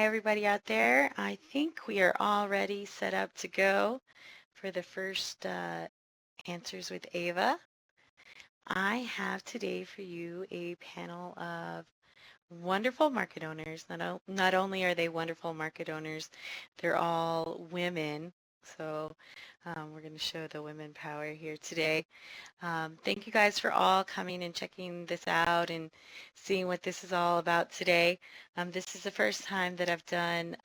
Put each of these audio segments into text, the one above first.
Hi, everybody out there. I think we are all ready, set up to go for the first Answers with Ava. I have today for you a panel of wonderful market owners. Not only are they wonderful market owners, they're all women. So we're going to show the women power here today. Thank you guys for all coming and checking this out and seeing what this is all about today. This is the first time that I've done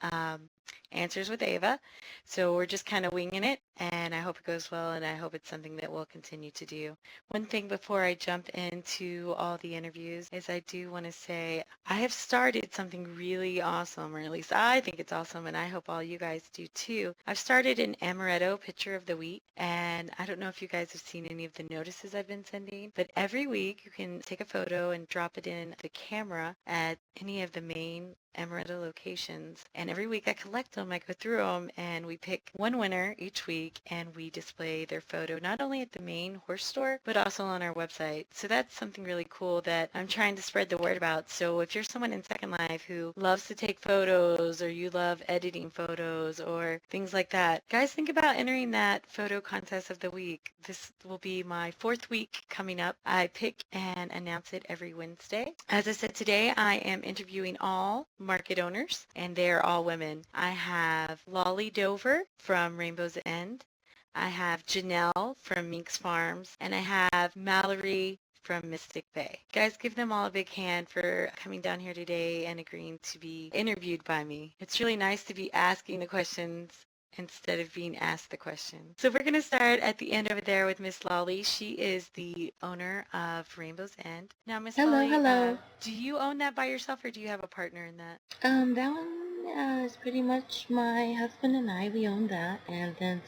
Answers with Ava, so we're just kind of winging it, and I hope it goes well, and I hope it's something that we'll continue to do. One thing before I jump into all the interviews is I do want to say I have started something really awesome, or at least I think it's awesome, and I hope all you guys do too. I've started an Amaretto Picture of the Week, and I don't know if you guys have seen any of the notices I've been sending, but every week you can take a photo and drop it in the camera at any of the main Amaretto locations, and every week I collect them, I go through them, and we pick one winner each week, and we display their photo not only at the main horse store, but also on our website. So that's something really cool that I'm trying to spread the word about. So if you're someone in Second Life who loves to take photos, or you love editing photos, or things like that, guys, think about entering that photo contest of the week. This will be my 4th week coming up. I pick and announce it every Wednesday. As I said, today I am interviewing all market owners, and they're all women. I have Lolly Dover from Rainbow's End. I have Janelle from Minx Farms, and I have Mallory from Mystic Bay. Guys, give them all a big hand for coming down here today and agreeing to be interviewed by me. It's really nice to be asking the questions instead of being asked the question. So we're going to start at the end over there with Miss Lolly. She is the owner of Rainbow's End. Now, Miss Hello, Lolly, hello. do you own that by yourself, or do you have a partner in that? That one is pretty much my husband and I. We own that, and then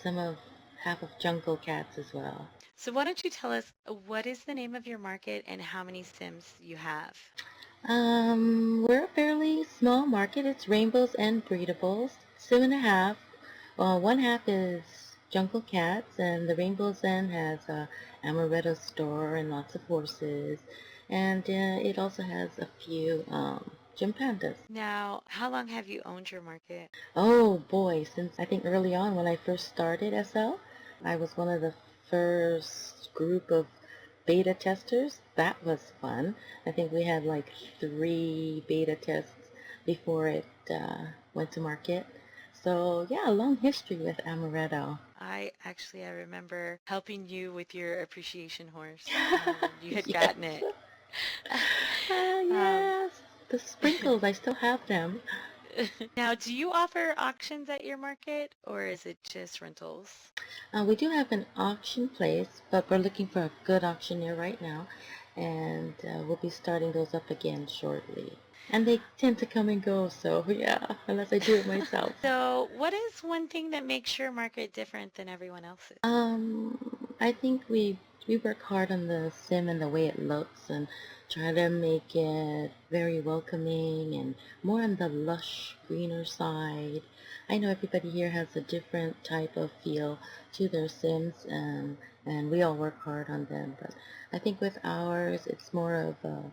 half of Jungle Cats as well. So why don't you tell us what is the name of your market and how many Sims you have? We're a fairly small market. It's Rainbows and Breedables. 2.5. Well, one half is Jungle Cats, and the Rainbows End has a Amaretto store and lots of horses, and it also has a few gym pandas. Now, how long have you owned your market? Oh boy, since I think early on when I first started SL, I was one of the first group of beta testers. That was fun. I think we had like 3 beta tests before it went to market. So yeah, a long history with Amaretto. I remember helping you with your appreciation horse when you had Yes. gotten it. um, Yes. The sprinkles, I still have them. now, do you offer auctions at your market, or is it just rentals? We do have an auction place, but we're looking for a good auctioneer right now, and we'll be starting those up again shortly. And they tend to come and go, so yeah, unless I do it myself. So, what is one thing that makes your market different than everyone else's? I think we work hard on the sim and the way it looks, and try to make it very welcoming and more on the lush, greener side. I know everybody here has a different type of feel to their sims, and we all work hard on them. But I think with ours, it's more of a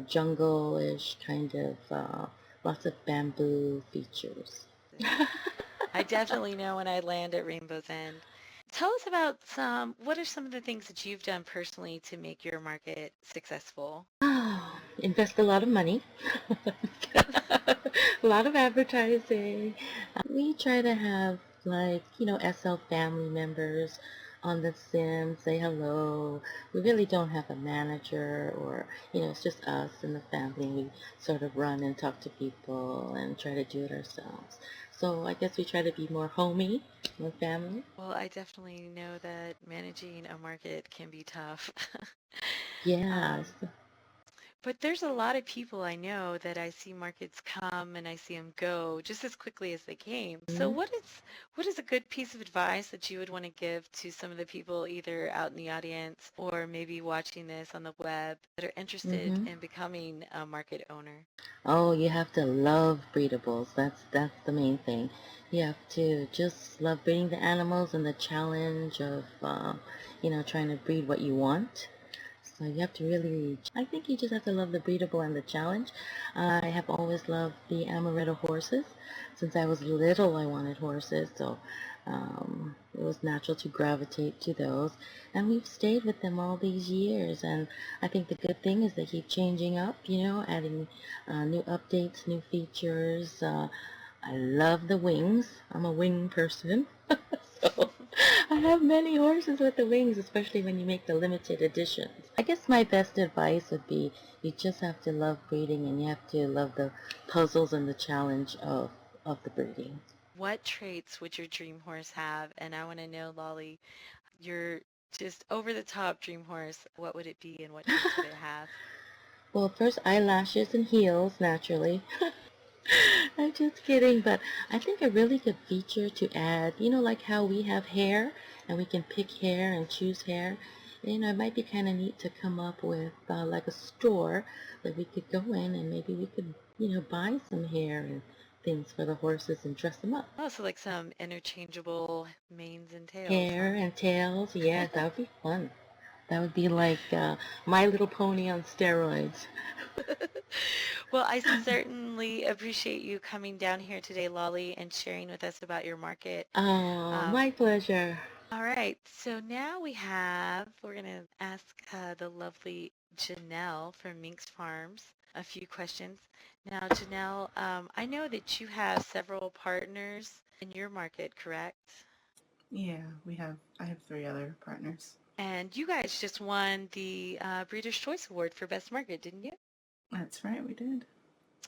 jungle-ish kind of lots of bamboo features. I definitely know when I land at Rainbow's End. Tell us about what are some of the things that you've done personally to make your market successful? Invest a lot of money, a lot of advertising. We try to have SL family members on the sim say hello. We really don't have a manager or, it's just us and the family. We sort of run and talk to people and try to do it ourselves. So I guess we try to be more homey, more family. Well, I definitely know that managing a market can be tough. Yes. Um, but there's a lot of people I know that I see markets come and I see them go just as quickly as they came. So what is a good piece of advice that you would want to give to some of the people either out in the audience or maybe watching this on the web that are interested Mm-hmm. in becoming a market owner? Oh, you have to love breedables. That's the main thing. You have to just love breeding the animals and the challenge of trying to breed what you want. So you have to really, I think you just have to love the breedable and the challenge. I have always loved the Amaretto horses. Since I was little, I wanted horses, so it was natural to gravitate to those. And we've stayed with them all these years. And I think the good thing is they keep changing up, adding new updates, new features. I love the wings. I'm a wing person. So I have many horses with the wings, especially when you make the limited editions. I guess my best advice would be you just have to love breeding and you have to love the puzzles and the challenge of the breeding. What traits would your dream horse have? And I want to know, Lolly, your just over the top dream horse, what would it be and what traits would it have? Well, first eyelashes and heels, naturally. I'm just kidding, but I think a really good feature to add, like how we have hair and we can pick hair and choose hair. It might be kind of neat to come up with like a store that we could go in and maybe we could, buy some hair and things for the horses and dress them up. Oh, so like some interchangeable manes and tails, Hair huh? and tails, yes, that would be fun. That would be like My Little Pony on steroids. Well, I certainly appreciate you coming down here today, Lolly, and sharing with us about your market. Oh, Um, my pleasure. all right, so now we're going to ask the lovely Janelle from Minx Farms a few questions. Now, Janelle, I know that you have several partners in your market, correct? Yeah, I have three other partners. And you guys just won the Breeders' Choice Award for Best Market, didn't you? That's right, we did.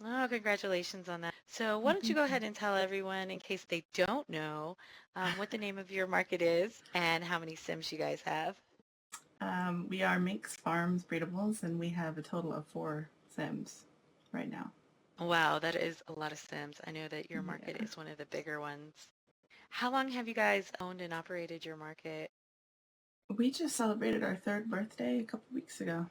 Oh, congratulations on that. So why Oh, don't you thank go you. ahead and tell everyone, in case they don't know, what the name of your market is and how many Sims you guys have. We are Minx Farms Breedables, and we have a total of 4 Sims right now. Wow, that is a lot of Sims. I know that your market Yeah. is one of the bigger ones. How long have you guys owned and operated your market? We just celebrated our third birthday a couple weeks ago.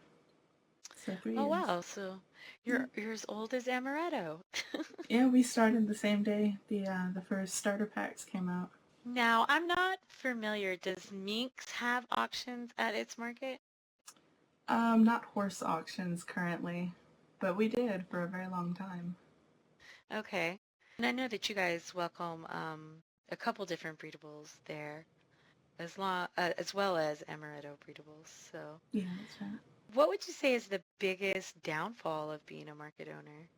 So three Oh, years. wow. So Yeah. you're as old as Amaretto. Yeah, we started the same day the first starter packs came out. Now, I'm not familiar. Does Minx have auctions at its market? Not horse auctions currently, but we did for a very long time. Okay. And I know that you guys welcome a couple different breedables there, as well as Amaretto breedables. So, Yeah, that's right. what would you say is the biggest downfall of being a market owner?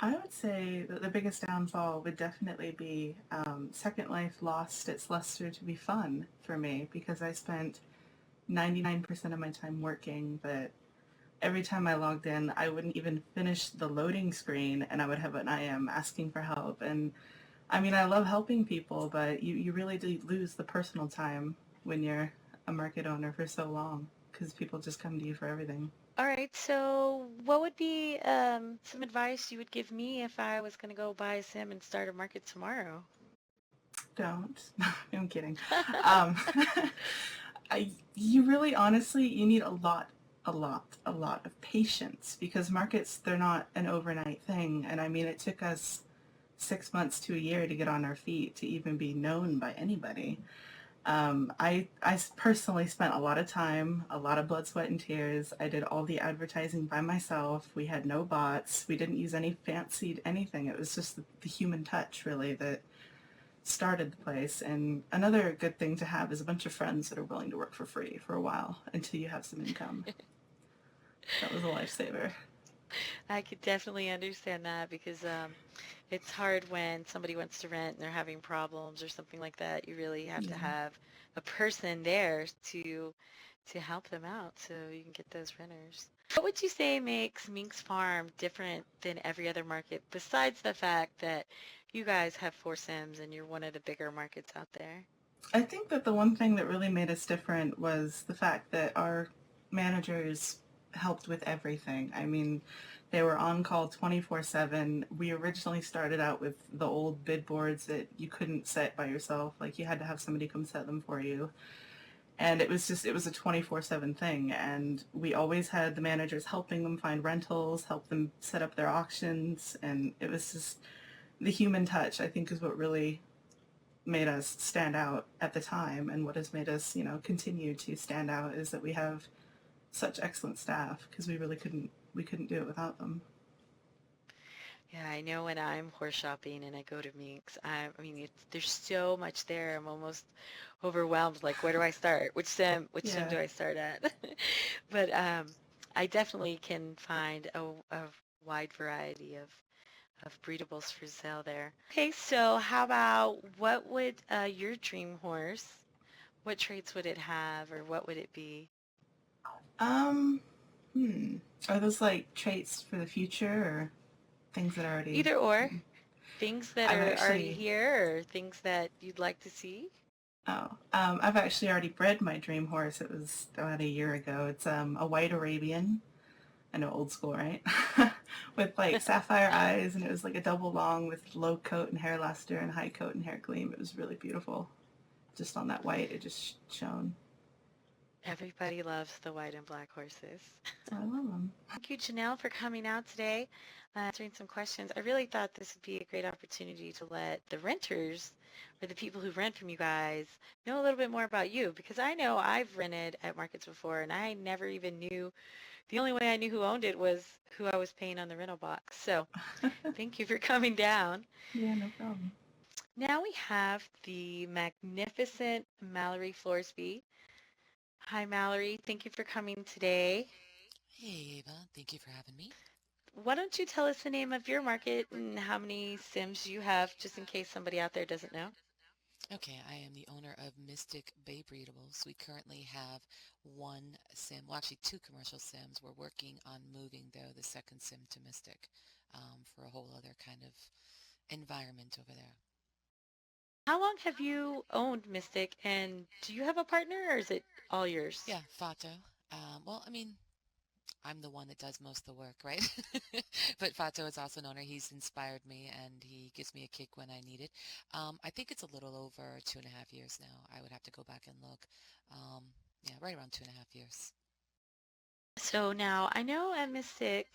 I would say that the biggest downfall would definitely be Second Life lost its luster to be fun for me because I spent 99% of my time working, but every time I logged in, I wouldn't even finish the loading screen and I would have an IM asking for help. And I mean, I love helping people, but you really do lose the personal time when you're a market owner for so long because people just come to you for everything. All right, so what would be some advice you would give me if I was going to go buy a sim and start a market tomorrow? Don't. I'm kidding. Um, you really honestly you need a lot of patience because markets they're not an overnight thing, and I mean it took us 6 months to a year to get on our feet to even be known by anybody. I personally spent a lot of time, a lot of blood, sweat, and tears. I did all the advertising by myself. We had no bots. We didn't use any fancied anything. It was just the human touch, really, that started the place. And another good thing to have is a bunch of friends that are willing to work for free for a while until you have some income. That was a lifesaver. I could definitely understand that because it's hard when somebody wants to rent and they're having problems or something like that. You really have to Yeah. have a person there to help them out so you can get those renters. What would you say makes Mink's Farm different than every other market besides the fact that you guys have four Sims and you're one of the bigger markets out there? I think that the one thing that really made us different was the fact that our managers helped with everything. I mean, they were on call 24/7. We originally started out with the old bid boards that you couldn't set by yourself. Like you had to have somebody come set them for you. And it was a 24/7 thing. And we always had the managers helping them find rentals, help them set up their auctions. And it was just the human touch, I think, is what really made us stand out at the time and what has made us, continue to stand out is that we have such excellent staff because we couldn't do it without them. Yeah, I know when I'm horse shopping and I go to Minks, I mean, there's so much there. I'm almost overwhelmed. Like, where do I start? Which sim Yeah. do I start at? But I definitely can find a wide variety of breedables for sale there. Okay, so how about what would your dream horse, what traits would it have or what would it be? Um. Hmm. Are those like traits for the future or things that are already? Either or, things that I've are already actually. here or things that you'd like to see. Oh. I've actually already bred my dream horse. It was about a year ago. It's a white Arabian. I know, old school, right? With like sapphire eyes, and it was like a double long with low coat and hair luster and high coat and hair gleam. It was really beautiful. Just on that white, it just shone. Everybody loves the white and black horses. So I love them. Thank you, Janelle, for coming out today, answering some questions. I really thought this would be a great opportunity to let the renters or the people who rent from you guys know a little bit more about you because I know I've rented at markets before and I never even knew, the only way I knew who owned it was who I was paying on the rental box. So thank you for coming down. Yeah, no problem. Now we have the magnificent Mallory Florsby. Hi, Mallory. Thank you for coming today. Hey, Ava. Thank you for having me. Why don't you tell us the name of your market and how many Sims you have, just in case somebody out there doesn't know? Okay, I am the owner of Mystic Bay Breedables. We currently have one sim, well, actually two commercial sims. We're working on moving, though, the second sim to Mystic for a whole other kind of environment over there. How long have you owned Mystic, and do you have a partner, or is it all yours? Yeah, Fato. Well, I mean, I'm the one that does most of the work, right? But Fato is also an owner. He's inspired me and he gives me a kick when I need it. I think it's a little over 2.5 years now. I would have to go back and look. Um, yeah, right around 2.5 years. So now, I know at Mystic,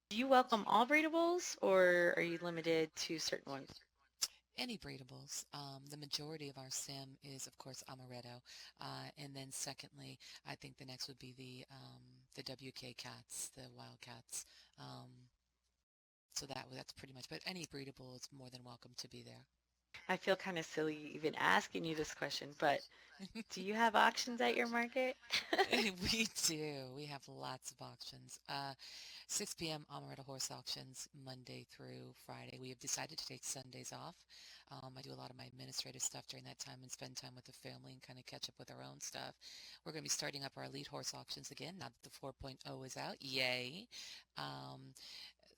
do you welcome all breedables, or are you limited to certain ones? Any breedables. The majority of our sim is, of course, Amaretto. And then secondly, I think the next would be the WK cats, the wild cats. So that's pretty much, but any breedable is more than welcome to be there. I feel kind of silly even asking you this question, but do you have auctions at your market? We do. We have lots of auctions. 6 p.m. Amaretto Horse Auctions, Monday through Friday. We have decided to take Sundays off. I do a lot of my administrative stuff during that time and spend time with the family and kind of catch up with our own stuff. We're going to be starting up our elite horse auctions again now that the 4.0 is out. Yay. Um,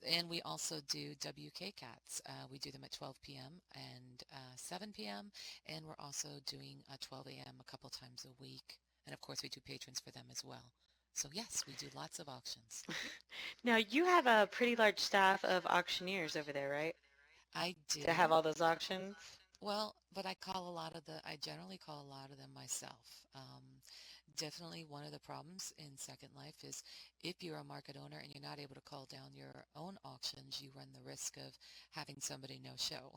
and we also do WK Cats. We do them at 12 p.m. and 7 p.m. And we're also doing 12 a.m. a couple times a week. And of course, we do patrons for them as well. So yes, we do lots of auctions. Now, you have a pretty large staff of auctioneers over there, right? I To have do. all those auctions? Well, but I generally call a lot of them myself. Definitely one of the problems in Second Life is if you're a market owner and you're not able to call down your own auctions, you run the risk of having somebody no show.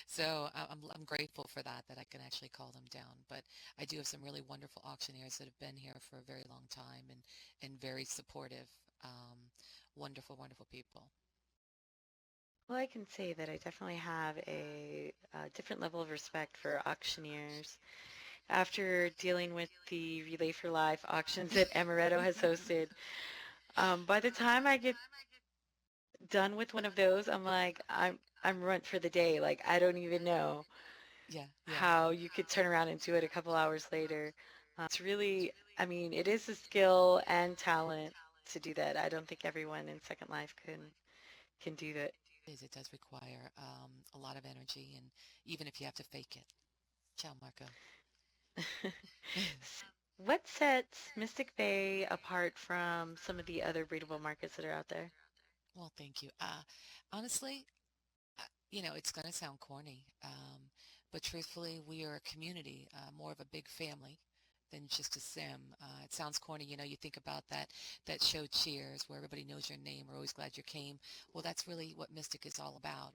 So I'm grateful for that I can actually call them down. But I do have some really wonderful auctioneers that have been here for a very long time and very supportive. Wonderful, wonderful people. Well, I can say that I definitely have a different level of respect for auctioneers. After dealing with the Relay for Life auctions that Amaretto has hosted, by the time I get done with one of those, I'm like, I'm runt for the day. Like, I don't even know Yeah, yeah. how you could turn around and do it a couple hours later. It's really, I mean, it is a skill and talent to do that. I don't think everyone in Second Life can do that. It does require a lot of energy, and even if you have to fake it. Ciao, Marco. What sets Mystic Bay apart from some of the other breedable markets that are out there? Well, thank you. Honestly, it's going to sound corny, but truthfully, we are a community, more of a big family than just a sim. It sounds corny, you think about that show Cheers, where everybody knows your name. We're always glad you came. Well, that's really what Mystic is all about.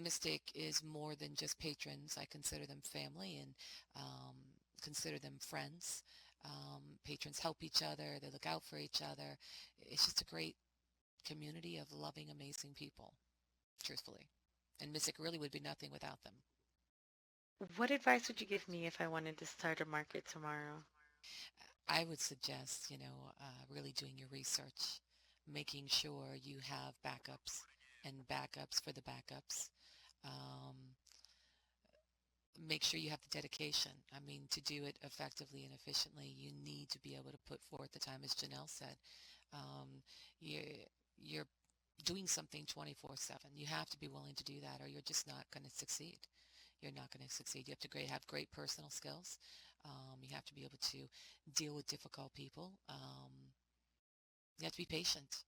Mystic is more than just patrons. I consider them family and consider them friends. Patrons help each other. They look out for each other. It's just a great community of loving, amazing people, truthfully. And Mystic really would be nothing without them. What advice would you give me if I wanted to start a market tomorrow? I would suggest, really doing your research, making sure you have backups and backups for the backups. Um, Make sure you have the dedication. I mean, to do it effectively and efficiently, you need to be able to put forth the time, as Janelle said. Um, you're doing something 24/7. You have to be willing to do that, or you're just not going to succeed. You're not going to succeed. You have to have great personal skills. You have to be able to deal with difficult people. You have to be patient.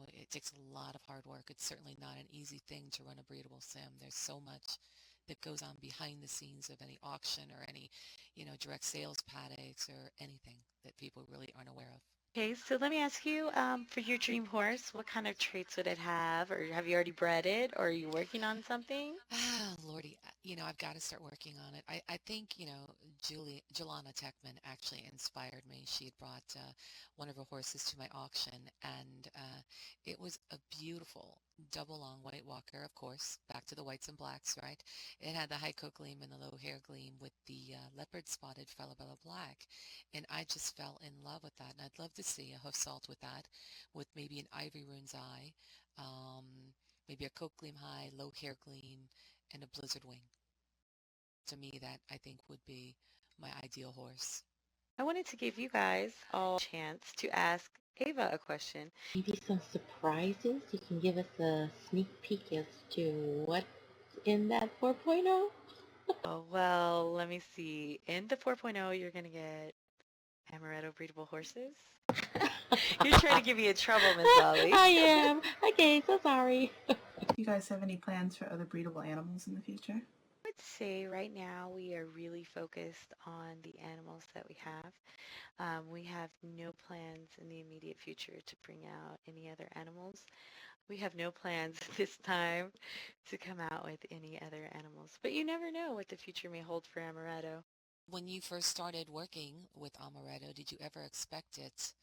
It takes a lot of hard work. It's certainly not an easy thing to run a breedable sim. There's so much that goes on behind the scenes of any auction or any, direct sales paddocks or anything that people really aren't aware of. Okay, so let me ask you, for your dream horse, what kind of traits would it have? Or have you already bred it? Or are you working on something? Ah, Lordy, I've got to start working on it. I think, Jelana Techman actually inspired me. She had brought one of her horses to my auction, and it was a beautiful double long white walker, of course, back to the whites and blacks, right? It had the high coat gleam and the low hair gleam with the leopard spotted Falabella black, and I just fell in love with that. And I'd love to see a hoof salt with that, with maybe an ivory rune's eye. Maybe a coat gleam high, low hair gleam, and a blizzard wing. To me, that I think would be my ideal horse. I wanted to give you guys all a chance to ask Ava a question. Maybe some surprises? You can give us a sneak peek as to what's in that 4.0? Oh, well, let me see. In the 4.0, you're going to get Amaretto Breedable horses. You're trying to get me in trouble, Miss Lolly. I am. Okay, so sorry. Do you guys have any plans for other breedable animals in the future? I would say right now we are really focused on the animals that we have. We have no plans in the immediate future to bring out any other animals. We have no plans this time to come out with any other animals. But you never know what the future may hold for Amaretto. When you first started working with Amaretto, did you ever expect it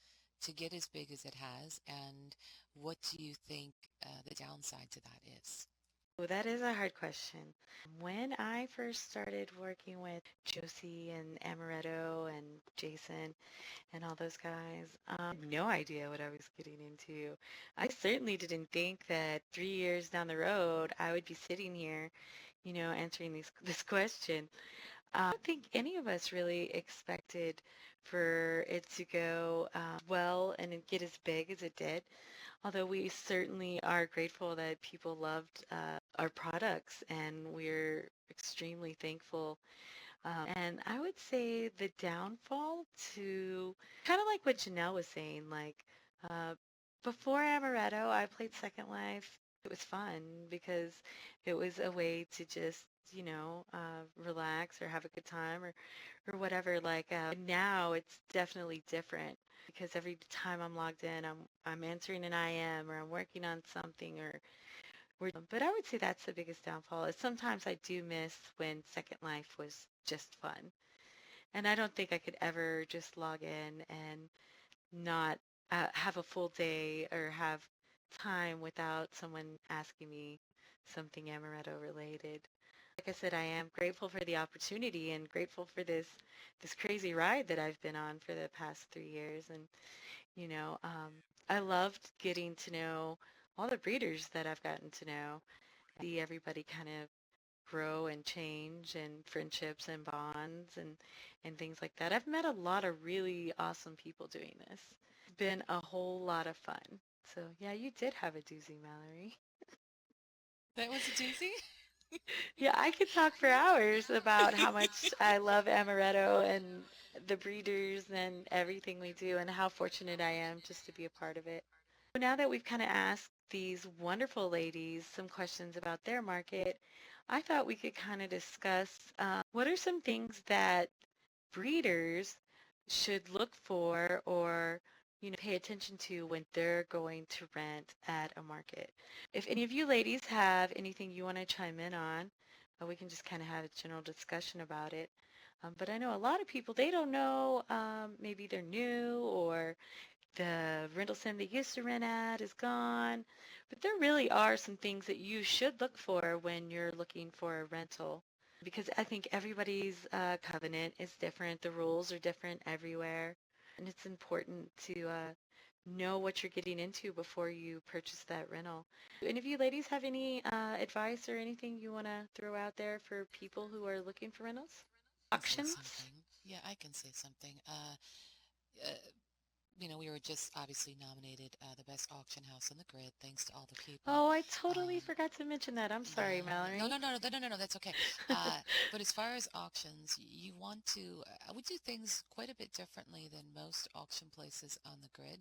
to get as big as it has? And what do you think the downside to that is? Oh, that is a hard question. When I first started working with Josie and Amaretto and Jason and all those guys, I had no idea what I was getting into. I certainly didn't think that 3 years down the road I would be sitting here, answering this question. I don't think any of us really expected for it to go well and it get as big as it did. Although we certainly are grateful that people loved our products, and we're extremely thankful. And I would say the downfall to kind of like what Janelle was saying, like uh, before Amaretto, I played Second Life. It was fun because it was a way to just, relax or have a good time or whatever. Like now, it's definitely different because every time I'm logged in, I'm answering an IM or I'm working on something or but I would say that's the biggest downfall is sometimes I do miss when Second Life was just fun. And I don't think I could ever just log in and not have a full day or have time without someone asking me something Amaretto related. Like I said, I am grateful for the opportunity and grateful for this crazy ride that I've been on for the past 3 years. And you know, um, I loved getting to know all the breeders that I've gotten to know, see everybody kind of grow and change and friendships and bonds and things like that. I've met a lot of really awesome people doing this. It's been a whole lot of fun. So yeah, you did have a doozy, Mallory. That was a doozy? Yeah, I could talk for hours about how much I love Amaretto and the breeders and everything we do and how fortunate I am just to be a part of it. So now that we've kind of asked these wonderful ladies some questions about their market, I thought we could kind of discuss what are some things that breeders should look for or pay attention to when they're going to rent at a market. If any of you ladies have anything you want to chime in on, we can just kind of have a general discussion about it. But I know a lot of people, they don't know, maybe they're new or the rental sim they used to rent at is gone. But there really are some things that you should look for when you're looking for a rental because I think everybody's covenant is different. The rules are different everywhere. And it's important to know what you're getting into before you purchase that rental. Any of you ladies have any advice or anything you want to throw out there for people who are looking for rentals? I can say Auctions? something. Yeah, I can say something. Uh, we were just obviously nominated the best auction house on the grid, thanks to all the people. Oh, I totally Um, forgot to mention that. I'm sorry, yeah, no, Mallory. no, no, no, no, no, no, that's okay. But as far as auctions, you want to, we do things quite a bit differently than most auction places on the grid.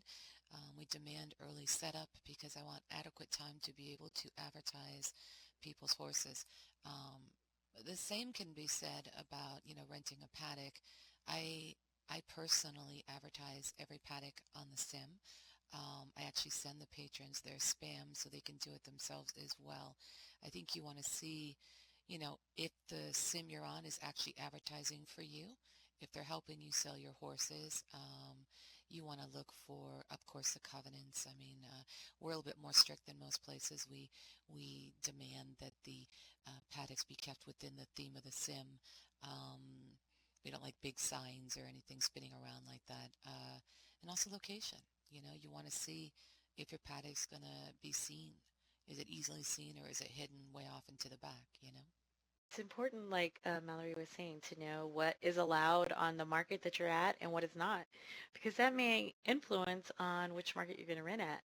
We demand early setup because I want adequate time to be able to advertise people's horses. Um, the same can be said about, renting a paddock. I I personally advertise every paddock on the sim. I actually send the patrons their spam so they can do it themselves as well. I think you want to see, if the sim you're on is actually advertising for you, if they're helping you sell your horses. You want to look for, of course, the covenants. I mean, we're a little bit more strict than most places. We demand that the paddocks be kept within the theme of the sim. We don't like big signs or anything spinning around like that. And also location. You want to see if your paddock's going to be seen. Is it easily seen or is it hidden way off into the back? It's important, like Mallory was saying, to know what is allowed on the market that you're at and what is not, because that may influence on which market you're going to rent at.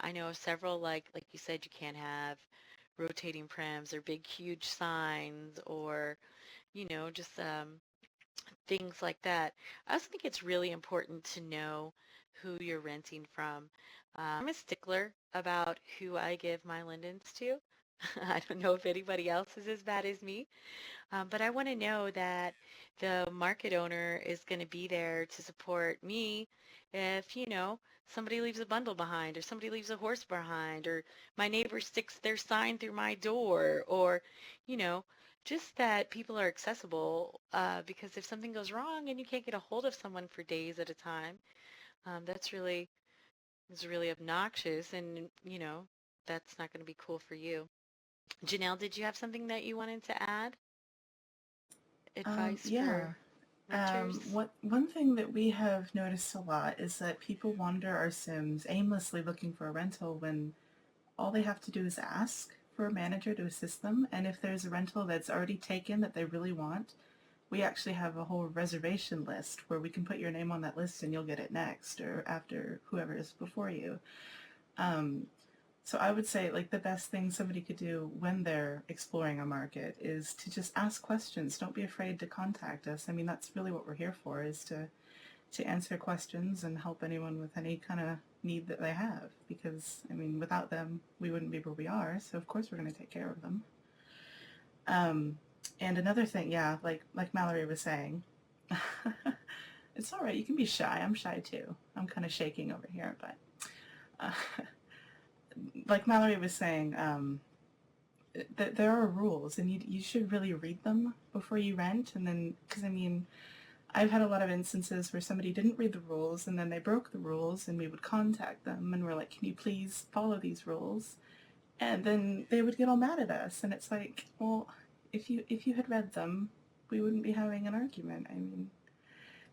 I know of several, like you said, you can't have rotating prims or big, huge signs or, just things like that. I also think it's really important to know who you're renting from. I'm a stickler about who I give my lindens to. I don't know if anybody else is as bad as me, but I want to know that the market owner is going to be there to support me if, somebody leaves a bundle behind or somebody leaves a horse behind or my neighbor sticks their sign through my door or, you know, just that people are accessible because if something goes wrong and you can't get a hold of someone for days at a time, that's really is really obnoxious and, that's not going to be cool for you. Janelle, did you have something that you wanted to add? Advice Yeah. for renters? One thing that we have noticed a lot is that people wander our Sims aimlessly looking for a rental when all they have to do is ask for a manager to assist them. And if there's a rental that's already taken that they really want, we actually have a whole reservation list where we can put your name on that list and you'll get it next or after whoever is before you. Um, so I would say like the best thing somebody could do when they're exploring a market is to just ask questions. Don't be afraid to contact us. I mean, that's really what we're here for, is to answer questions and help anyone with any kind of need that they have. Because I mean, without them, we wouldn't be where we are. So of course we're going to take care of them. Um, and another thing, yeah, like Mallory was saying, it's all right. You can be shy. I'm shy too. I'm kind of shaking over here, but uh, like Mallory was saying, there are rules, and you should really read them before you rent. And then, because I mean, I've had a lot of instances where somebody didn't read the rules, and then they broke the rules, and we would contact them, and we're like, "Can you please follow these rules?" And then they would get all mad at us, and it's like, well, if you had read them, we wouldn't be having an argument. I mean,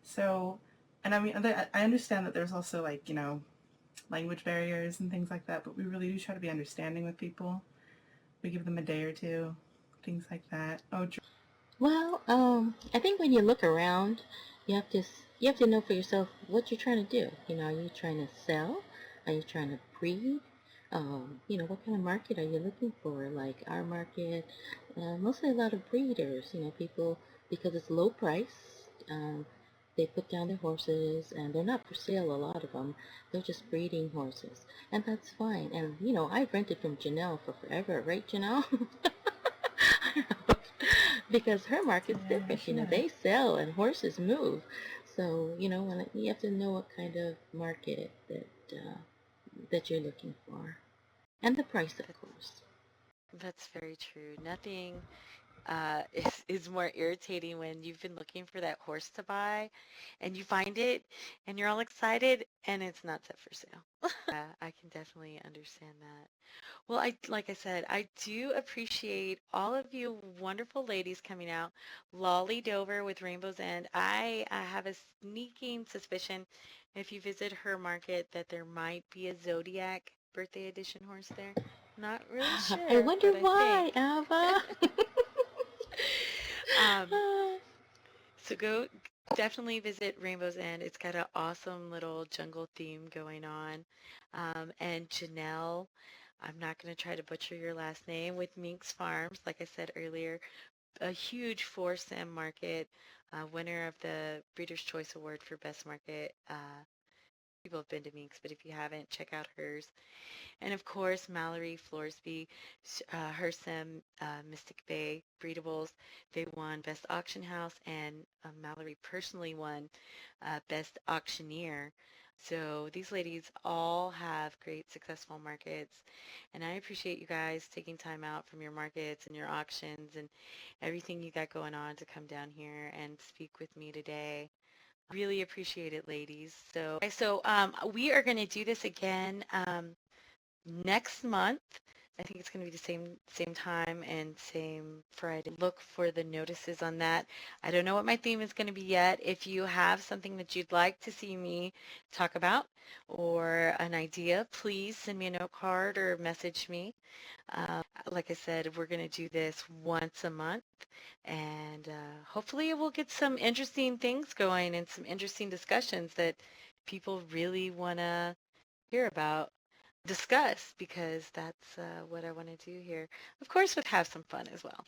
so, and I mean, I understand that there's also like language barriers and things like that, but we really do try to be understanding with people. We give them a day or two, things like that. Oh, Well, I think when you look around, you have to know for yourself what you're trying to do. Are you trying to sell? Are you trying to breed? What kind of market are you looking for? Like our market, mostly a lot of breeders. People, because it's low price. They put down their horses, and they're not for sale. A lot of them, they're just breeding horses, and that's fine. And I've rented from Janelle for forever, right, Janelle? Because her market's yeah, different. sure. They sell and horses move. So, when you have to know what kind of market that you're looking for, and the price, of That's course. that's very true. Nothing. is more irritating when you've been looking for that horse to buy and you find it and you're all excited and it's not set for sale. I can definitely understand that. Well, like I said, I do appreciate all of you wonderful ladies coming out. Lolly Dover with Rainbow's End. I have a sneaking suspicion if you visit her market that there might be a Zodiac birthday edition horse there. Not really I sure, wonder but I why, think. Ava. Um, so go definitely visit Rainbow's End. It's got an awesome little jungle theme going on. And Janelle, I'm not going to try to butcher your last name, with Minx Farms, like I said earlier, a huge for-sim market, winner of the Breeder's Choice Award for Best Market. People have been to Minx, but if you haven't, check out hers. And of course, Mallory Florsby, her sim, Mystic Bay Breedables, they won Best Auction House, and Mallory personally won Best Auctioneer. So these ladies all have great successful markets, and I appreciate you guys taking time out from your markets and your auctions and everything you got going on to come down here and speak with me today. Really appreciate it, ladies. So we are going to do this again. Next month. I think it's going to be the same time and same Friday. Look for the notices on that. I don't know what my theme is going to be yet. If you have something that you'd like to see me talk about or an idea, please send me a note card or message me. Like I said, we're going to do this once a month, and hopefully we'll get some interesting things going and some interesting discussions that people really want to hear about, discuss, because that's what I want to do here. Of course, with have some fun as well.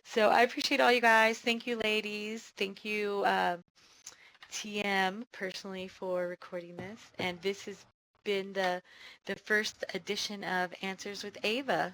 So I appreciate all you guys. Thank you, ladies. Thank you, TM, personally, for recording this. And this has been the first edition of Answers with Ava.